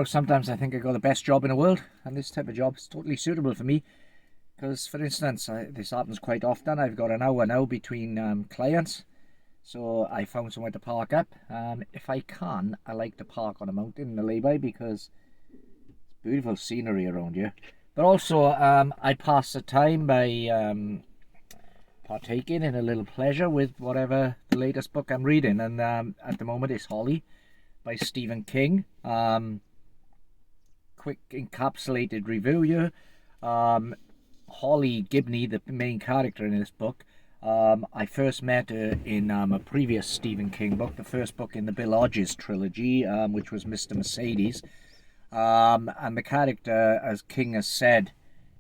Sometimes I think I got the best job in the world, and this type of job is totally suitable for me. Because, for instance, this happens quite often. I've got an hour now between clients, so I found somewhere to park up. If I can, I like to park on a mountain in the lay-by because it's beautiful scenery around here. But also, I pass the time by partaking in a little pleasure with whatever the latest book I'm reading. And at the moment, it's Holly by Stephen King. Quick encapsulated review here. Holly Gibney, the main character in this book, I first met her in a previous Stephen King book, the first book in the Bill Hodges trilogy, which was Mr. Mercedes. And the character, as King has said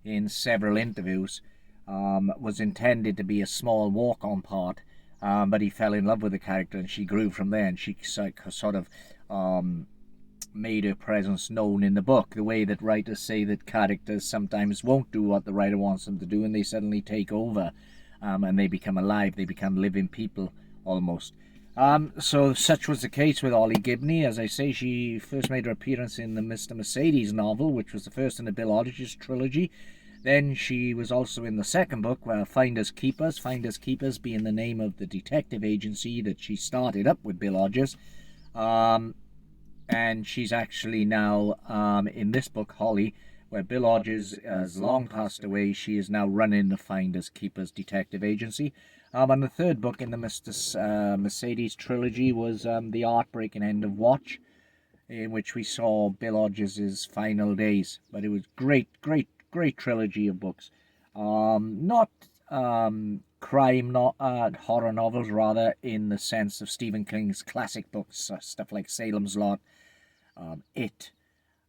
in several interviews, was intended to be a small walk-on part, but he fell in love with the character and she grew from there, and she sort of made her presence known in the book, the way that writers say that characters sometimes won't do what the writer wants them to do and they suddenly take over, and they become alive, they become living people almost. So such was the case with Holly Gibney. As I say, she first made her appearance in the Mr. Mercedes novel, which was the first in the Bill Hodges trilogy. Then she was also in the second book, Finders Keepers, Finders Keepers being the name of the detective agency that she started up with Bill Hodges. And she's actually now, in this book, Holly, where Bill Hodges has long passed away, she is now running the Finders Keepers detective agency. And the third book in the Mr. Mercedes trilogy was The Heartbreaking End of Watch, in which we saw Bill Hodges' final days. But it was great trilogy of books. Not crime, not horror novels, rather in the sense of Stephen King's classic books, stuff like Salem's Lot, It,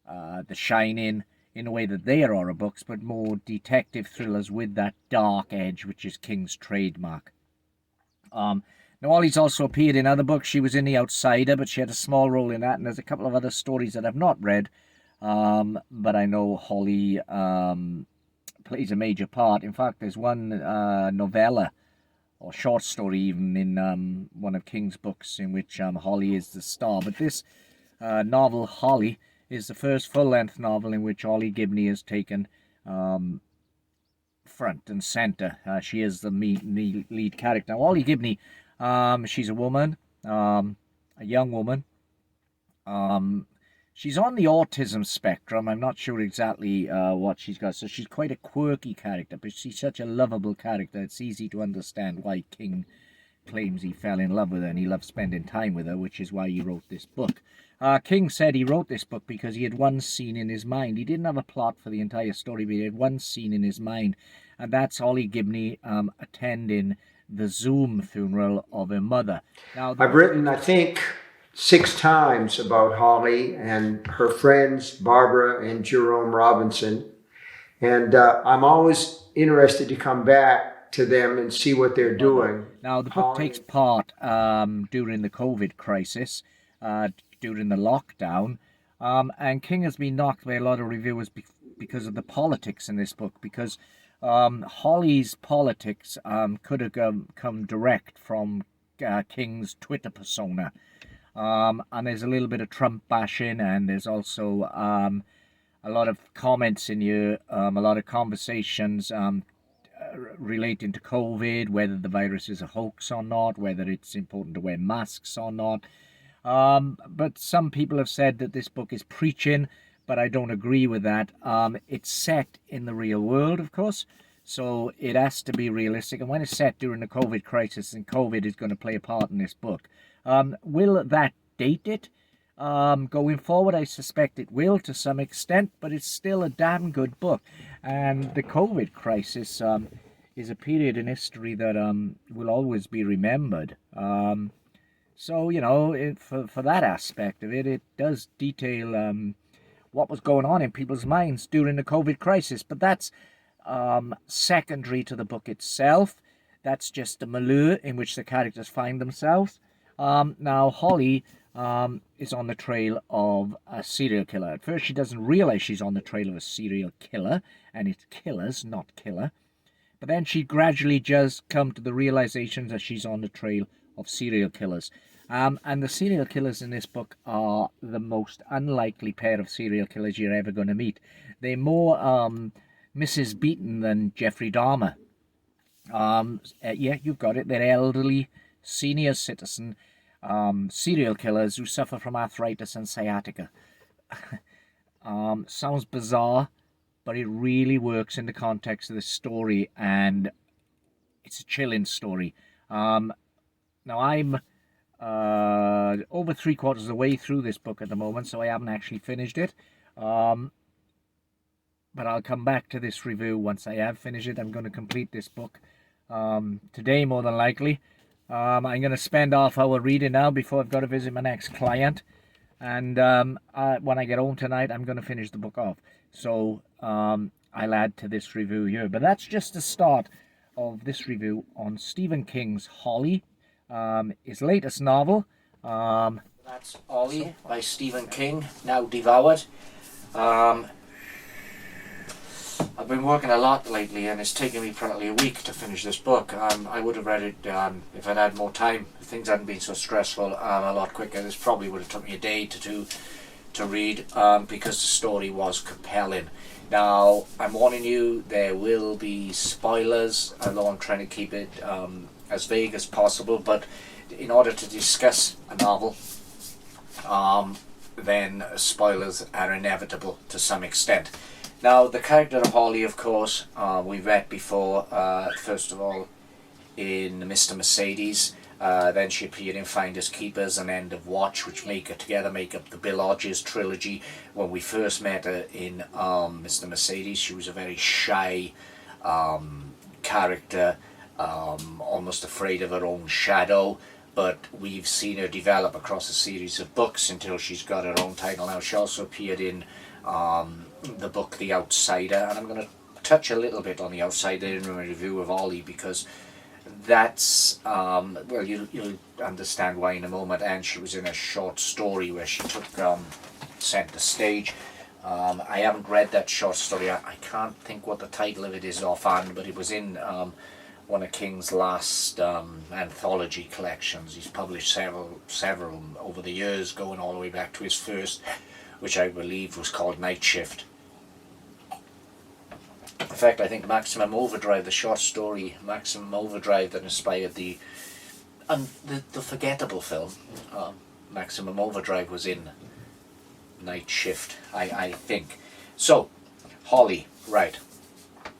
The Shining, in a way that they are horror books, but more detective thrillers with that dark edge, which is King's trademark. Now, Holly's also appeared in other books. She was in The Outsider, but she had a small role in that, and there's a couple of other stories that I've not read, but I know Holly plays a major part. In fact, there's one novella, or short story even, in one of King's books in which Holly is the star. But this novel, Holly, is the first full-length novel in which Holly Gibney has taken front and center. She is the lead character. Now, Holly Gibney, she's a woman, a young woman. She's on the autism spectrum. I'm not sure exactly what she's got. So she's quite a quirky character, but she's such a lovable character. It's easy to understand why King claims he fell in love with her and he loved spending time with her, which is why he wrote this book. King said he wrote this book because he had one scene in his mind. He didn't have a plot for the entire story, but he had one scene in his mind, and that's Holly Gibney attending the Zoom funeral of her mother. Now, I've written, I think, 6 times about Holly and her friends, Barbara and Jerome Robinson. And I'm always interested to come back to them and see what they're doing. Now, the book takes part during the COVID crisis, during the lockdown, and King has been knocked by a lot of reviewers because of the politics in this book, because Holly's politics could have come direct from King's Twitter persona. And there's a little bit of Trump bashing, and there's also a lot of comments in here, a lot of conversations relating to COVID, whether the virus is a hoax or not, whether it's important to wear masks or not. But some people have said that this book is preaching, but I don't agree with that. It's set in the real world, of course, so it has to be realistic. And when it's set during the COVID crisis, and COVID is going to play a part in this book, will that date it? Going forward, I suspect it will to some extent, but it's still a damn good book. And the COVID crisis is a period in history that will always be remembered. So, for that aspect of it, it does detail what was going on in people's minds during the COVID crisis. But that's secondary to the book itself. That's just a milieu in which the characters find themselves. Now, Holly is on the trail of a serial killer. At first, she doesn't realize she's on the trail of a serial killer, and it's killers, not killer. But then she gradually does come to the realization that she's on the trail of serial killers. And the serial killers in this book are the most unlikely pair of serial killers you're ever going to meet. They're more Mrs. Beaton than Jeffrey Dahmer. Yeah, you've got it. They're elderly, senior citizen serial killers who suffer from arthritis and sciatica. Sounds bizarre, but it really works in the context of this story, and it's a chilling story. Now I'm over 3/4 of the way through this book at the moment, so I haven't actually finished it. But I'll come back to this review once I have finished it. I'm going to complete this book today, more than likely. I'm going to spend half hour reading now before I've got to visit my next client. And when I get home tonight, I'm going to finish the book off. So I'll add to this review here. But that's just the start of this review on Stephen King's Holly, his latest novel. That's Holly by Stephen King, now devoured. I've been working a lot lately, and it's taken me probably a week to finish this book. I would have read it if I'd had more time. If things hadn't been so stressful, a lot quicker. This probably would have took me a day to read because the story was compelling. Now, I'm warning you, there will be spoilers, although I'm trying to keep it as vague as possible. But in order to discuss a novel, then spoilers are inevitable to some extent. Now, the character of Holly, of course, we've met before, first of all, in Mr. Mercedes. Then she appeared in Finders Keepers and End of Watch, which together make up the Bill Hodges trilogy. When we first met her in Mr. Mercedes, she was a very shy character, almost afraid of her own shadow. But we've seen her develop across a series of books until she's got her own title now. She also appeared in the book The Outsider, and I'm going to touch a little bit on The Outsider in my review of Ollie, because that's well, you'll understand why in a moment. And she was in a short story where she took centre stage. I haven't read that short story. I can't think what the title of it is offhand, but it was in one of King's last anthology collections. He's published several over the years, going all the way back to his first, which I believe was called Night Shift. In fact, I think Maximum Overdrive, the short story Maximum Overdrive that inspired the forgettable film, Maximum Overdrive, was in Night Shift, I think. So, Holly, right.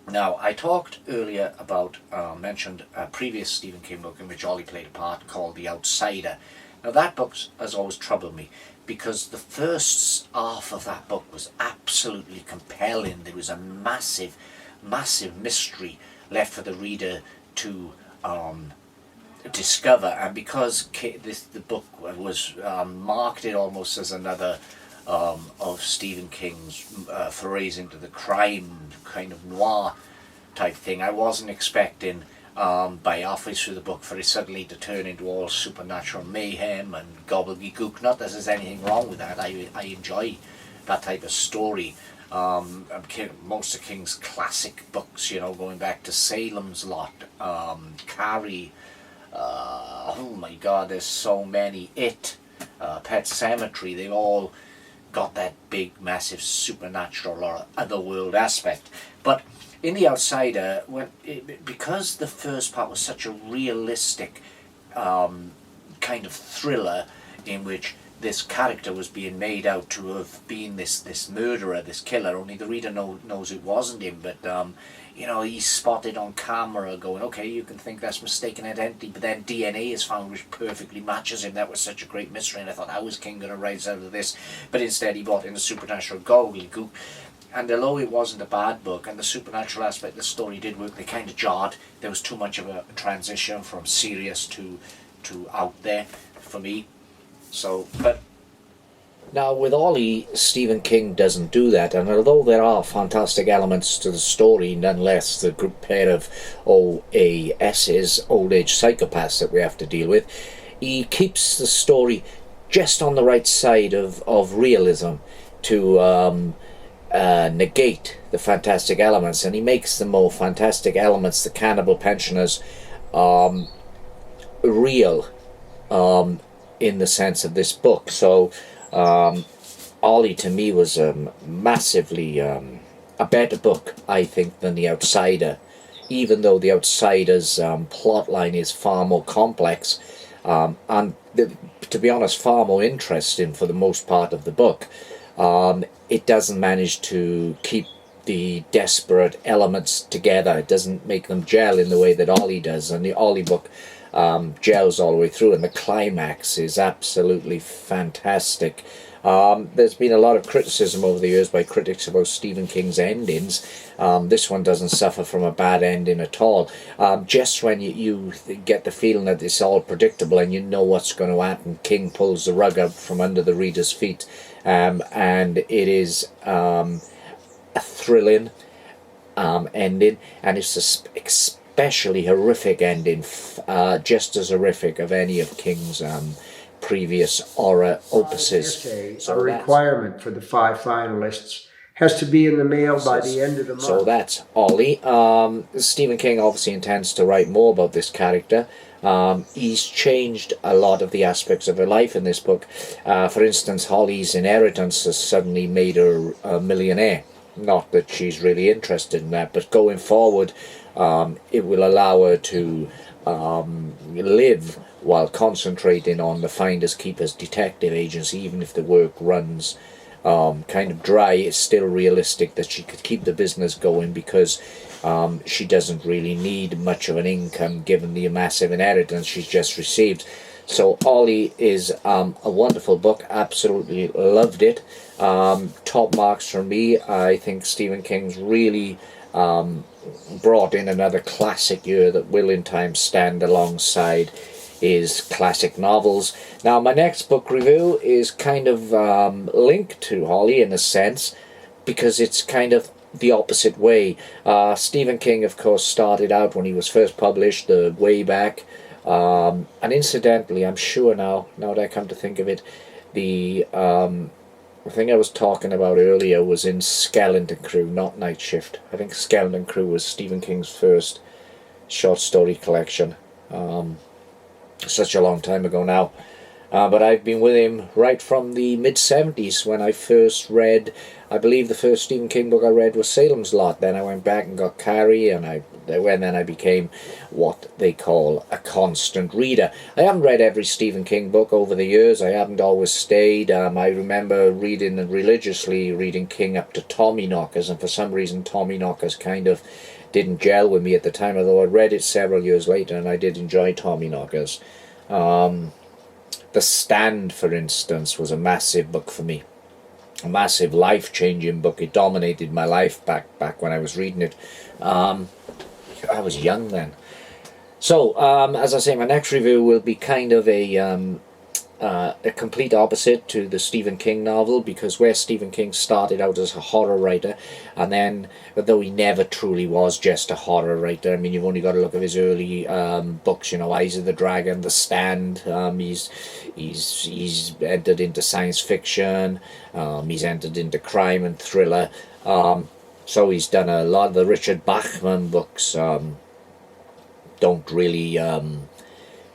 Now, I talked earlier about, mentioned a previous Stephen King book in which Holly played a part called The Outsider. Now, that book has always troubled me, because the first half of that book was absolutely compelling. There was a massive mystery left for the reader to discover, and because the book was marketed almost as another of Stephen King's forays into the crime kind of noir type thing, I wasn't expecting by halfway through the book for it suddenly to turn into all supernatural mayhem and gobbledygook. Not that there's anything wrong with that. I enjoy that type of story. Most of King's classic books, going back to Salem's Lot, Carrie, oh my god, there's so many, It, Pet Sematary, they've all got that big, massive supernatural or otherworld aspect. But in The Outsider, because the first part was such a realistic kind of thriller in which this character was being made out to have been this murderer, this killer, only the reader knows it wasn't him, but he's spotted on camera going, okay, you can think that's mistaken identity, but then DNA is found which perfectly matches him. That was such a great mystery, and I thought, how is King going to rise out of this? But instead he brought in a supernatural gobbledygook. And although it wasn't a bad book, and the supernatural aspect of the story did work, they kind of jarred. There was too much of a transition from serious to out there for me. So, but now with Ollie, Stephen King doesn't do that, and although there are fantastic elements to the story, nonetheless, the group pair of OASs, old age psychopaths that we have to deal with, he keeps the story just on the right side of realism to negate the fantastic elements, and he makes the more fantastic elements, the cannibal pensioners, real. in the sense of this book. So Ollie to me was massively a better book, I think, than The Outsider, even though The Outsider's plotline is far more complex and, to be honest, far more interesting for the most part of the book. It doesn't manage to keep the desperate elements together. It doesn't make them gel in the way that Ollie does, and the Ollie book gels all the way through, and the climax is absolutely fantastic. There's been a lot of criticism over the years by critics about Stephen King's endings. This one doesn't suffer from a bad ending at all. Just when you get the feeling that it's all predictable and you know what's going to happen, King pulls the rug out from under the reader's feet, and it is a thrilling ending, and it's especially horrific ending, just as horrific of any of King's previous horror opuses. So a requirement for the 5 finalists has to be in the mail by the end of the month. So that's Ollie. Stephen King obviously intends to write more about this character. He's changed a lot of the aspects of her life in this book. For instance, Holly's inheritance has suddenly made her a millionaire. Not that she's really interested in that, but going forward, it will allow her to live while concentrating on the finders keepers detective agency. Even if the work runs kind of dry, it's still realistic that she could keep the business going, because she doesn't really need much of an income given the massive inheritance she's just received. So Ollie is a wonderful book. Absolutely loved it. Top marks from me. I think Stephen King's really brought in another classic year that will in time stand alongside his classic novels. Now, my next book review is kind of linked to Holly in a sense, because it's kind of the opposite way. Stephen King, of course, started out when he was first published way back. And incidentally, I'm sure now that I come to think of it, the thing I was talking about earlier was in Skeleton Crew, not Night Shift. I think Skeleton Crew was Stephen King's first short story collection. Such a long time ago now. But I've been with him right from the mid-70s when I first read, I believe the first Stephen King book I read was Salem's Lot. Then I went back and got Carrie, and then I became what they call a constant reader. I haven't read every Stephen King book over the years. I haven't always stayed. I remember religiously reading King up to Tommyknockers, and for some reason Tommyknockers kind of didn't gel with me at the time, although I read it several years later and I did enjoy Tommyknockers. The Stand, for instance, was a massive book for me. A massive life-changing book. It dominated my life back when I was reading it. I was young then. So, as I say, my next review will be kind of a complete opposite to the Stephen King novel, because where Stephen King started out as a horror writer, and then, though he never truly was just a horror writer, I mean, you've only got to look at his early books, you know, Eyes of the Dragon, The Stand. He's entered into science fiction. He's entered into crime and thriller. So he's done a lot of the Richard Bachman books. Don't really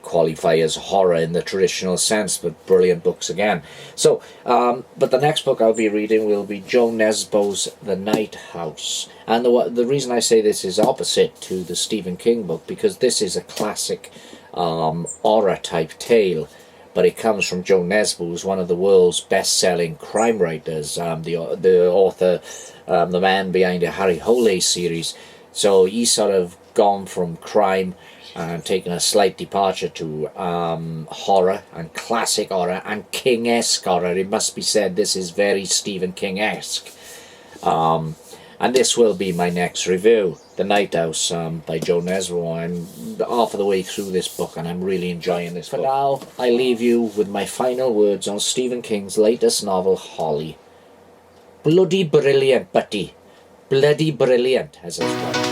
qualify as horror in the traditional sense, but brilliant books again. So, but the next book I'll be reading will be Joe Nesbo's The Night House. And the reason I say this is opposite to the Stephen King book, because this is a classic horror type tale, but it comes from Joe Nesbo, who's one of the world's best-selling crime writers, the author, the man behind the Harry Hole series. So he's sort of gone from crime and taken a slight departure to horror, and classic horror, and King-esque horror. It must be said, this is very Stephen King-esque. And this will be my next review, The Night House by Joe Nesbo. I'm half of the way through this book and I'm really enjoying this book. For now, I leave you with my final words on Stephen King's latest novel, Holly. Bloody brilliant, Buddy. Bloody brilliant, as it's called.